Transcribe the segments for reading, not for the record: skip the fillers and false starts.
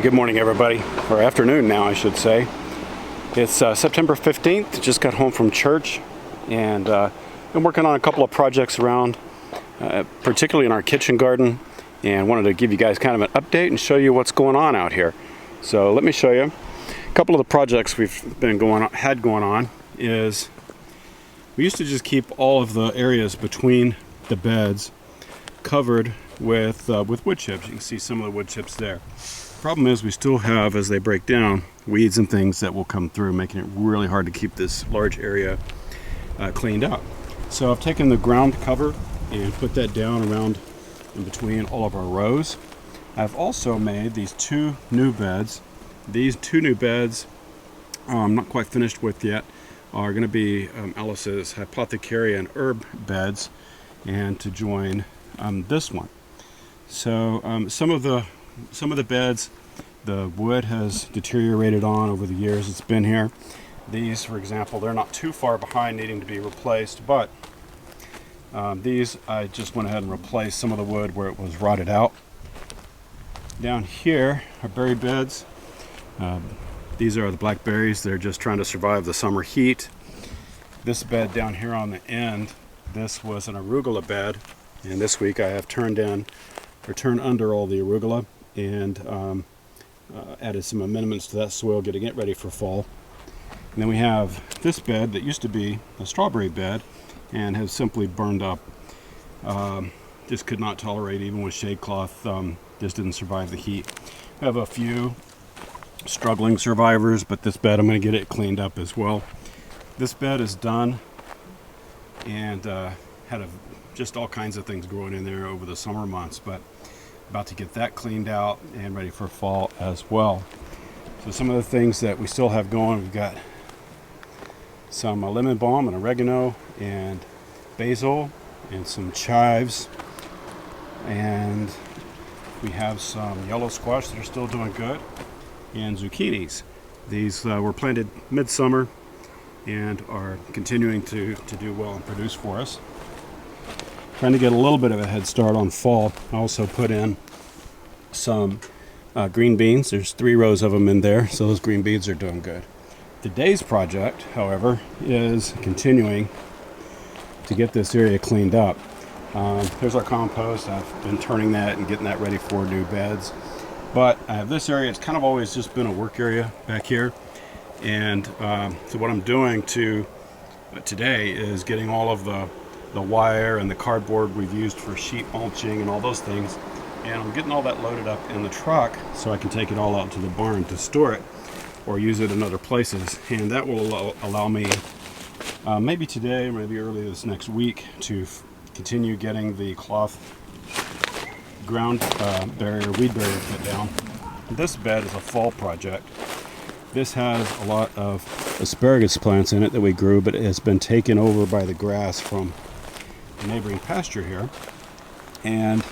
good morning everybody, or afternoon now I should say. It's September 15th, just got home from church and been working on a couple of projects around, particularly in our kitchen garden, and wanted to give you guys kind of an update and show you what's going on out here. So let me show you. A couple of the projects we've been going on is we used to just keep all of the areas between the beds covered with wood chips. You can see some of the wood chips there. Problem is we still have, as they break down, weeds and things that will come through, making it really hard to keep this large area cleaned up. So I've taken the ground cover and put that down around in between all of our rows. I've also made these two new beds. These two new beds I'm not quite finished with yet, are going to be Alice's Hypothecary and Herb beds, and to join this one. So some of the beds, the wood has deteriorated on over the years it's been here. These, for example, they're not too far behind needing to be replaced, but these I just went ahead and replaced some of the wood where it was rotted out. Down here are berry beds. These are the blackberries. They're just trying to survive the summer heat. This bed down here on the end, this was an arugula bed, and this week I have turned under all the arugula and added some amendments to that soil, getting it ready for fall. And then we have this bed that used to be a strawberry bed and has simply burned up. Just could not tolerate, even with shade cloth, just didn't survive the heat. We have a few struggling survivors, but this bed I'm going to get it cleaned up as well. This bed is done and had just all kinds of things growing in there over the summer months, but about to get that cleaned out and ready for fall as well. So some of the things that we still have going, we've got some lemon balm and oregano and basil and some chives, and we have some yellow squash that are still doing good, and zucchinis. These were planted midsummer and are continuing to do well and produce for us. Trying to get a little bit of a head start on fall. I also put in some green beans. There's 3 rows of them in there, so those green beans are doing good. Today's project, however, is continuing to get this area cleaned up. Here's our compost. I've been turning that and getting that ready for new beds. But I have this area. It's kind of always just been a work area back here. And so what I'm doing today is getting all of the wire and the cardboard we've used for sheet mulching and all those things. And I'm getting all that loaded up in the truck so I can take it all out to the barn to store it or use it in other places. And that will allow me maybe today, maybe early this next week, to continue getting the cloth ground weed barrier put down. This bed is a fall project. This has a lot of asparagus plants in it that we grew, but it has been taken over by the grass from the neighboring pasture here. And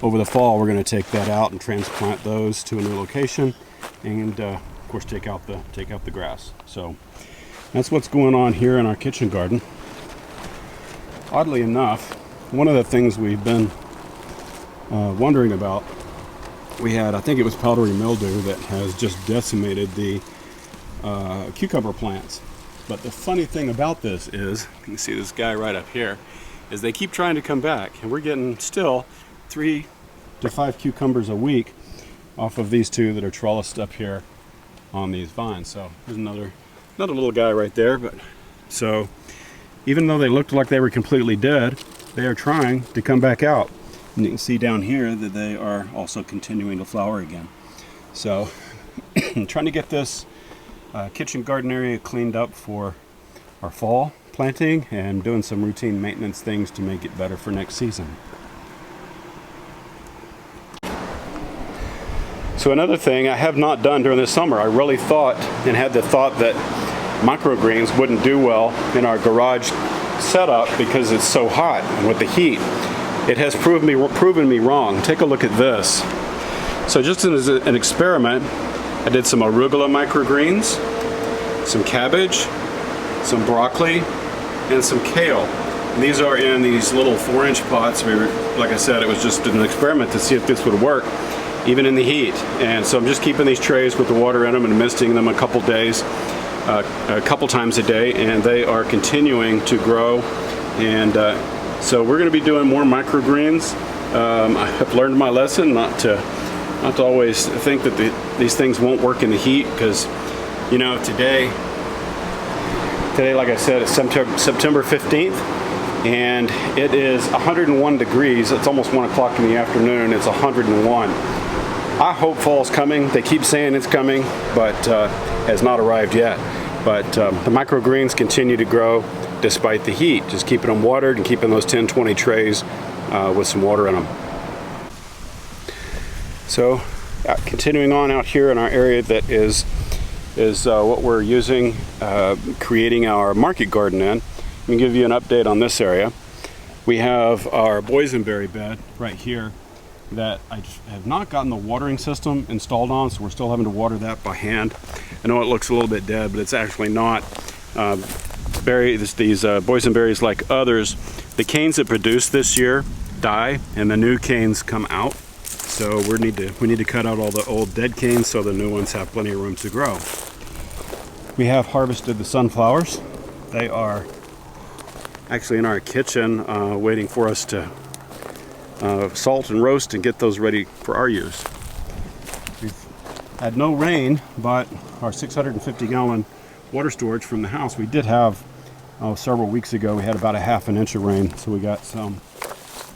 over the fall, we're going to take that out and transplant those to a new location, and of course take out the grass. So that's what's going on here in our kitchen garden. Oddly enough, one of the things we've been wondering about, we had, I think it was powdery mildew that has just decimated the cucumber plants. But the funny thing about this is, you can see this guy right up here, is they keep trying to come back, and we're getting still 3 to 5 cucumbers a week off of these 2 that are trellised up here on these vines. So there's another little guy right there. But so even though they looked like they were completely dead, they are trying to come back out. And you can see down here that they are also continuing to flower again. So I'm trying to get this kitchen garden area cleaned up for our fall planting and doing some routine maintenance things to make it better for next season. So another thing I have not done during the summer, I really thought and had the thought that microgreens wouldn't do well in our garage setup because it's so hot and with the heat. It has proven me wrong. Take a look at this. So just as an experiment, I did some arugula microgreens, some cabbage, some broccoli, and some kale. And these are in these little 4-inch pots. Like I said, it was just an experiment to see if this would work. even in the heat. And so I'm just keeping these trays with the water in them and misting them a couple times a day, and they are continuing to grow. And so we're going to be doing more microgreens. I've learned my lesson not to always think that these things won't work in the heat, because you know, today like I said, it's September 15th, and it is 101 degrees. It's almost 1 o'clock in the afternoon. It's 101. I hope fall's coming. They keep saying it's coming, but has not arrived yet. But the microgreens continue to grow despite the heat, just keeping them watered and keeping those 10-20 trays with some water in them. So continuing on out here in our area that is what we're using, creating our market garden in. Let me give you an update on this area. We have our boysenberry bed right here that I have not gotten the watering system installed on, so we're still having to water that by hand. I know it looks a little bit dead, but it's actually not. These boysenberries, like others, the canes that produced this year die and the new canes come out. So we need to cut out all the old dead canes so the new ones have plenty of room to grow. We have harvested the sunflowers. They are actually in our kitchen waiting for us to salt and roast and get those ready for our use. We've had no rain, but our 650-gallon water storage from the house, we did have several weeks ago, we had about a ½ inch of rain, so we got some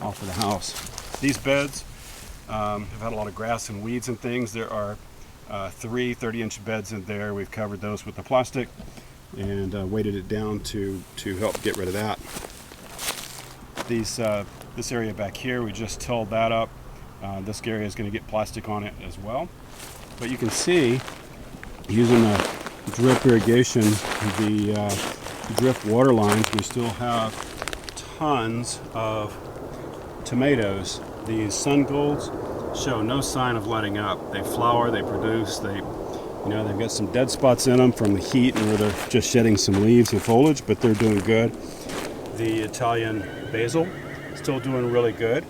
off of the house. These beds have had a lot of grass and weeds and things. There are 3 30-inch beds in there. We've covered those with the plastic and weighted it down to help get rid of that. This area back here, we just tilled that up. This area is going to get plastic on it as well. But you can see, using the drip irrigation, the drip water lines, we still have tons of tomatoes. These sun golds show no sign of letting up. They flower, they produce, they've got some dead spots in them from the heat and where they're just shedding some leaves and foliage, but they're doing good. The Italian basil, still doing really good.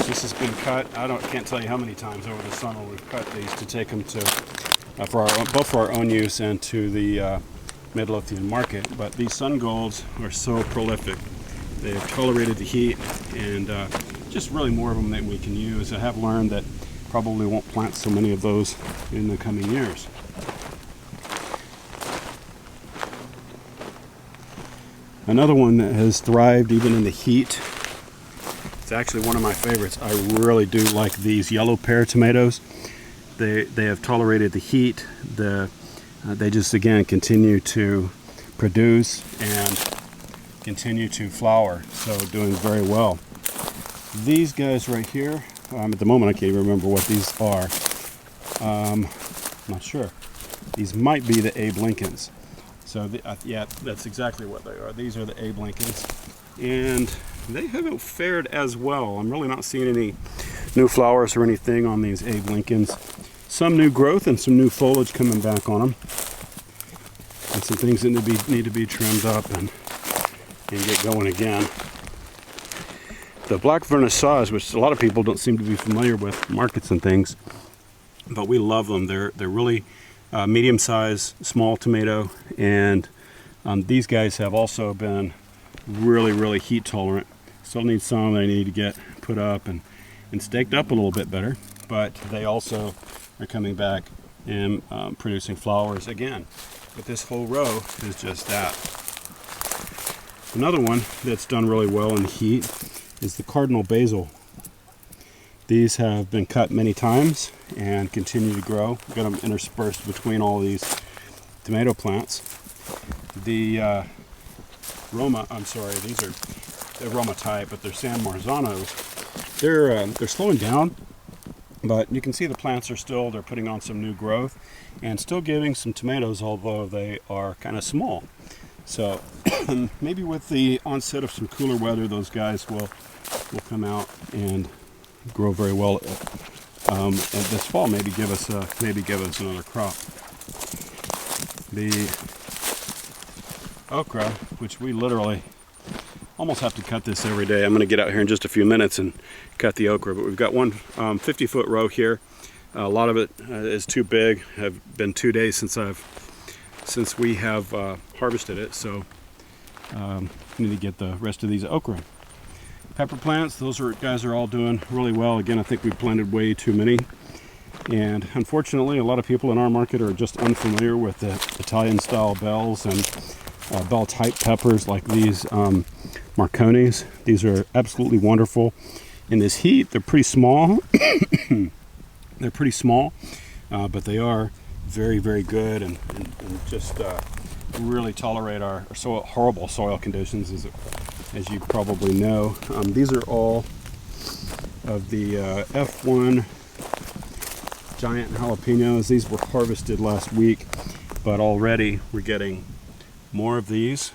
This has been cut, can't tell you how many times over the summer we've cut these to take them to, both for our own use and to the Midlothian market. But these sun golds are so prolific. They have tolerated the heat, and just really more of them than we can use. I have learned that probably won't plant so many of those in the coming years. Another one that has thrived even in the heat, it's actually one of my favorites. I really do like these yellow pear tomatoes. They have tolerated the heat. They just, again, continue to produce and continue to flower, so doing very well. These guys right here, at the moment I can't even remember what these are. I'm not sure. These might be the Abe Lincolns. So yeah, that's exactly what they are. These are the Abe Lincolns, and they haven't fared as well. I'm really not seeing any new flowers or anything on these Abe Lincolns. Some new growth and some new foliage coming back on them, and some things that need to be trimmed up and get going again. The black vernissage, which a lot of people don't seem to be familiar with, markets and things, but we love them. They're really medium-sized, small tomato, and these guys have also been really heat tolerant. Still need some they need to get put up and staked up a little bit better, but they also are coming back and producing flowers again. But this whole row is just that. Another one that's done really well in the heat is the Cardinal Basil. These have been cut many times and continue to grow. Got them interspersed between all these tomato plants. The these are Roma type, but they're San Marzanos. They're slowing down, but you can see the plants they're putting on some new growth and still giving some tomatoes, although they are kind of small. So maybe with the onset of some cooler weather, those guys will come out and grow very well. And this fall, maybe give us another crop. The okra, which we literally almost have to cut this every day. I'm going to get out here in just a few minutes and cut the okra, but we've got one 50-foot row here. A lot of it is too big. Have been 2 days since we have harvested it, so need to get the rest of these okra. Pepper plants, those guys are all doing really well. Again, I think we planted way too many, and unfortunately a lot of people in our market are just unfamiliar with the Italian style bells and bell type peppers like these Marconis. These are absolutely wonderful. In this heat, they're pretty small. They're pretty small, but they are very, very good and just really tolerate our horrible soil conditions, as you probably know. These are all of the F1 giant jalapenos. These were harvested last week, but already we're getting more of these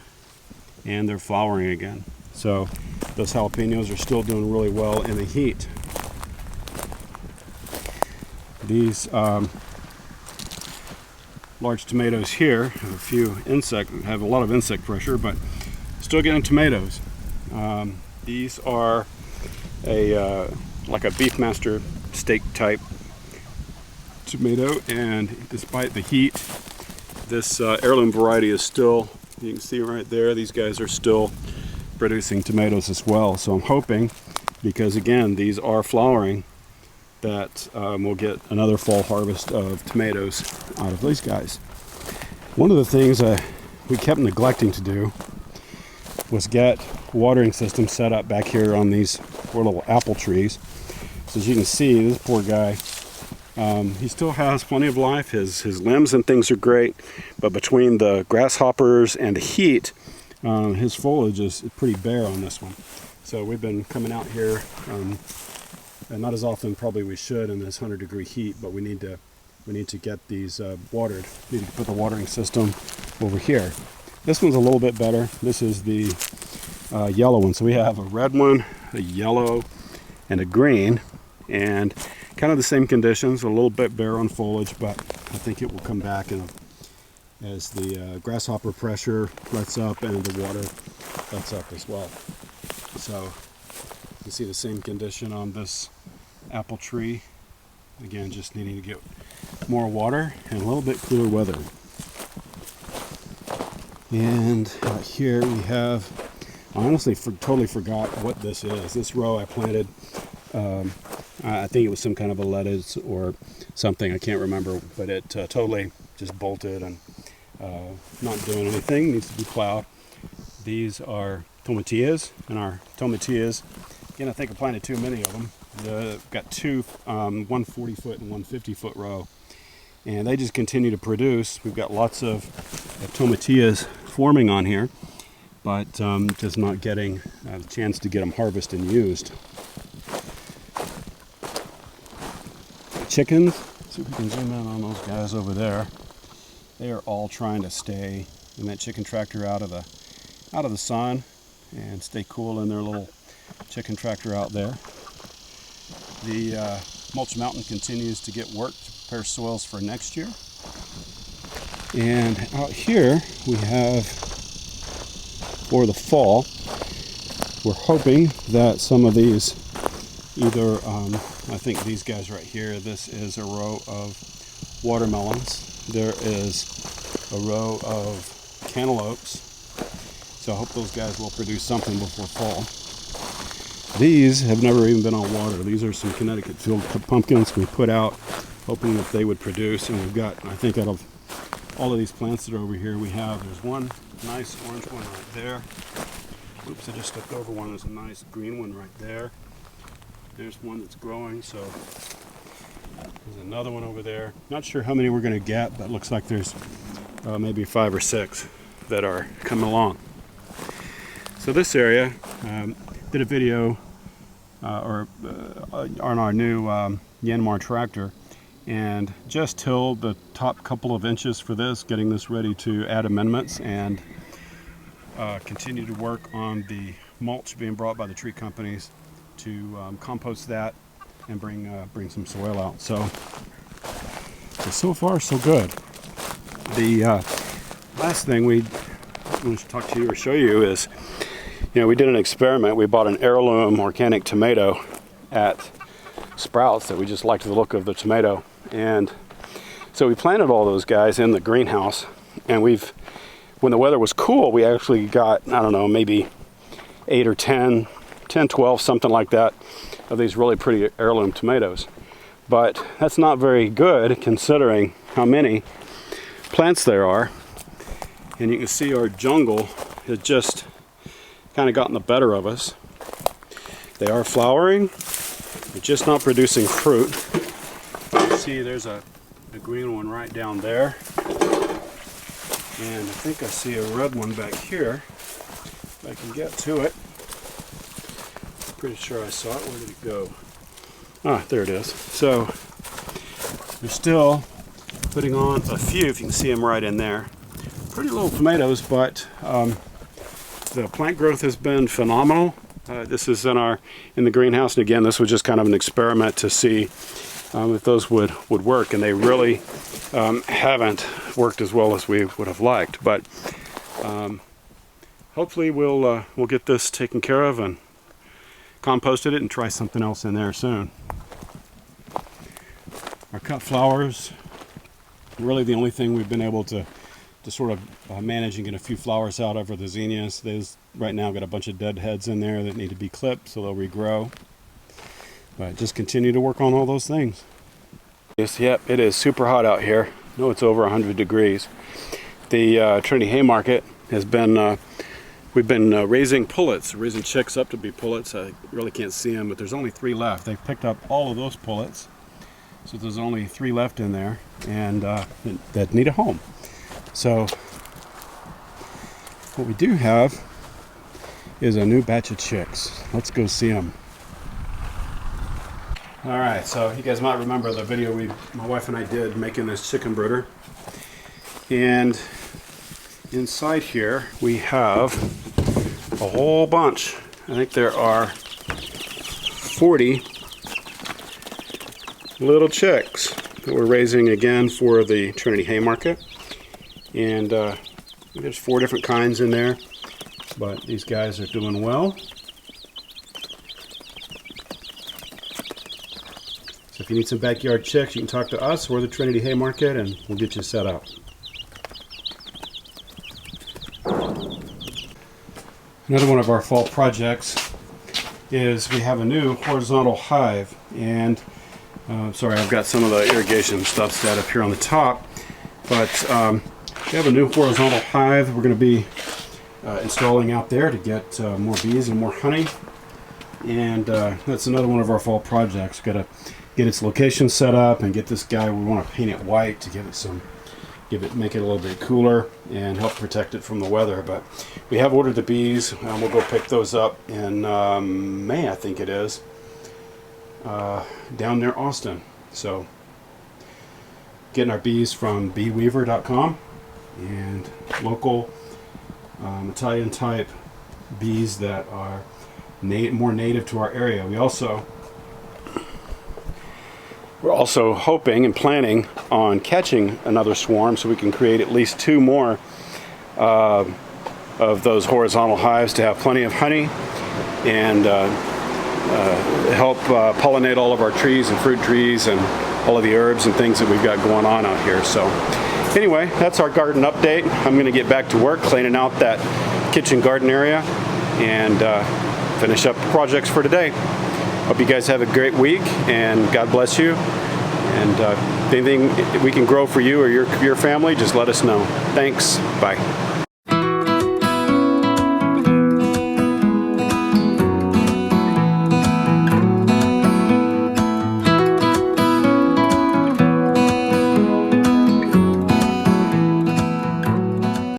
and they're flowering again. So those jalapenos are still doing really well in the heat. These large tomatoes here have a lot of insect pressure, but still getting tomatoes. These are like a Beefmaster steak type tomato, and despite the heat, this heirloom variety is still, you can see right there, these guys are still producing tomatoes as well. So I'm hoping, because again these are flowering, that we'll get another fall harvest of tomatoes out of these guys. One of the things we kept neglecting to do was get watering systems set up back here on these poor little apple trees. So as you can see, this poor guy, he still has plenty of life. His limbs and things are great, but between the grasshoppers and the heat, his foliage is pretty bare on this one. So we've been coming out here, and not as often probably we should in this 100-degree heat, but we need to get these watered. We need to put the watering system over here. This one's a little bit better. This is the yellow one. So we have a red one, a yellow, and a green, and kind of the same conditions, a little bit bare on foliage, but I think it will come back as the grasshopper pressure lets up and the water lets up as well. So you can see the same condition on this apple tree. Again, just needing to get more water and a little bit cooler weather. And out here we have, I honestly totally forgot what this is. This row I planted, I think it was some kind of a lettuce or something, I can't remember, but it totally just bolted and not doing anything, needs to be plowed. These are tomatillas, and our tomatillas, again, I think I planted too many of them. Got two, one 40-foot and one 50-foot row, and they just continue to produce. We've got lots of tomatillas forming on here, but just not getting a chance to get them harvested and used. Chickens, see if we can zoom in on those guys over there. They are all trying to stay in that chicken tractor out of the sun and stay cool in their little chicken tractor out there. The mulch mountain continues to get worked to prepare soils for next year. And out here we have, for the fall, we're hoping that some of these, either, I think these guys right here, this is a row of watermelons. There is a row of cantaloupes. So I hope those guys will produce something before fall. These have never even been on water. These are some Connecticut field pumpkins we put out, hoping that they would produce. And we've got, I think out of all of these plants that are over here, there's one nice orange one right there. Oops, I just stepped over one. There's a nice green one right there. There's one that's growing, so there's another one over there. Not sure how many we're going to get, but it looks like there's maybe 5 or 6 that are coming along. So this area, did a video on our new Yanmar tractor, and just tilled the top couple of inches for this, getting this ready to add amendments and continue to work on the mulch being brought by the tree companies to compost that and bring some soil out. So far so good. The last thing we want to talk to you or show you is, You know, we did an experiment. We bought an heirloom organic tomato at Sprouts that we just liked the look of the tomato. And so we planted all those guys in the greenhouse. And when the weather was cool, we actually got, I don't know, maybe 8 or 10, 12, something like that, of these really pretty heirloom tomatoes. But that's not very good considering how many plants there are. And you can see our jungle has just kind of gotten the better of us. They are flowering, they're just not producing fruit. See, there's a green one right down there. And I think I see a red one back here. If I can get to it. Pretty sure I saw it. Where did it go? Ah, there it is. So they're still putting on a few, if you can see them right in there. Pretty little tomatoes, but the plant growth has been phenomenal. This is in the greenhouse, and again, this was just kind of an experiment to see if those would work, and they really haven't worked as well as we would have liked. But hopefully we'll get this taken care of and composted it and try something else in there soon. Our cut flowers, really the only thing we've been able to sort of manage and get a few flowers out of are the zinnias. They've right now got a bunch of dead heads in there that need to be clipped, so they'll regrow. But just continue to work on all those things. Yes, yep, it is super hot out here. I know it's over 100 degrees. The Trinity Haymarket has been, we've been raising pullets, raising chicks up to be pullets. I really can't see them, but there's only 3 left. They've picked up all of those pullets, so there's only 3 left in there, and that need a home. So what we do have is a new batch of chicks. Let's go see them. All right, so you guys might remember the video my wife and I did making this chicken brooder. And inside here we have a whole bunch. I think there are 40 little chicks that we're raising again for the Trinity Haymarket. And there's 4 different kinds in there, but these guys are doing well. So if you need some backyard chicks, you can talk to us or the Trinity Haymarket, and we'll get you set up. Another one of our fall projects is we have a new horizontal hive, and sorry, I've got some of the irrigation stuff set up here on the top, but we have a new horizontal hive we're going to be installing out there to get more bees and more honey. And that's another one of our fall projects. Got to get its location set up and get this guy. We want to paint it white to give it make it a little bit cooler and help protect it from the weather. But we have ordered the bees. We'll go pick those up in May, I think it is, down near Austin. So getting our bees from beeweaver.com. And local Italian type bees that are more native to our area. We're also hoping and planning on catching another swarm so we can create at least 2 more of those horizontal hives to have plenty of honey and help pollinate all of our trees and fruit trees and all of the herbs and things that we've got going on out here. So anyway, that's our garden update. I'm going to get back to work cleaning out that kitchen garden area and finish up projects for today. Hope you guys have a great week, and God bless you. And anything we can grow for you or your family, just let us know. Thanks. Bye.